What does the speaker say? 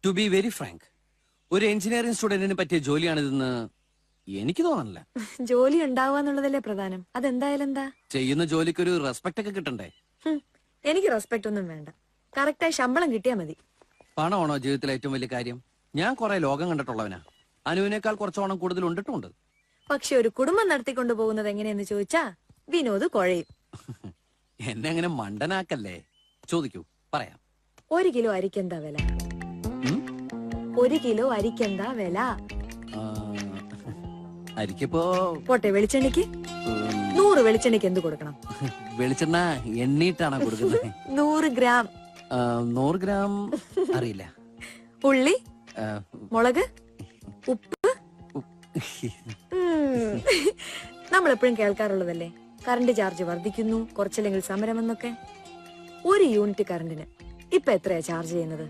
To be very Frank, ഒരു engineering സ്റ്റുഡന്റിന് പറ്റിയ ജോലിയാണിതെന്ന് എനിക്ക് തോന്നണില്ല. ജോലി ഉണ്ടാവുക എന്നുള്ളതല്ലേ പ്രധാനം. അതെന്തായാലും എന്താ, ചെയ്യുന്ന ജോലിക്ക് ഒരു റെസ്പെക്ട് ഒക്കെ കിട്ടണ്ടേ? എനിക്ക് റെസ്പെക്ട് ഒന്നും വേണ്ട, കറക്റ്റായി ശമ്പളം കിട്ടിയാ മതി. പണമാണോ ജീവിതത്തിലെ ഏറ്റവും വലിയ കാര്യം? ഞാൻ കുറെ ലോകം കണ്ടിട്ടുള്ളവനാ. അനുവിനേക്കാൾ കുറച്ചോണം കൂടുതൽ ഉണ്ടിട്ടുണ്ട്. പക്ഷെ ഒരു കുടുംബം നടത്തിക്കൊണ്ടു പോകുന്നത് എങ്ങനെയെന്ന് ചോദിച്ചാ വിനോദ് കുഴയും. എന്നെ അങ്ങനെ മണ്ടനാക്കല്ലേ. ചോദിക്കൂ, പറയാം. 1 കിലോ അരിക്കെന്താ വില? 1 കിലോ അരിക്കെന്താ വില? അരിക്കിപ്പോ പോട്ടെ, വെളിച്ചെണ്ണയ്ക്ക് 100 വെളിച്ചെണ്ണയ്ക്ക് എന്ത് കൊടുക്കണം? വെളിച്ചെണ്ണ എണ്ണീട്ടാണോ കൊടുക്കുന്നത്? 100 ഗ്രാം. 100 ഗ്രാം അറിയില്ല. ഉള്ളി, മുളക്, ഉപ്പ്. നമ്മളെപ്പോഴും കേൾക്കാറുള്ളതല്ലേ, കറണ്ട് ചാർജ് വർദ്ധിക്കുന്നു, കുറച്ചില്ലെങ്കിൽ സമരമെന്നൊക്കെ. 1 യൂണിറ്റ് കറണ്ടിന് ഇപ്പൊ എത്രയാ ചാർജ് ചെയ്യുന്നത്?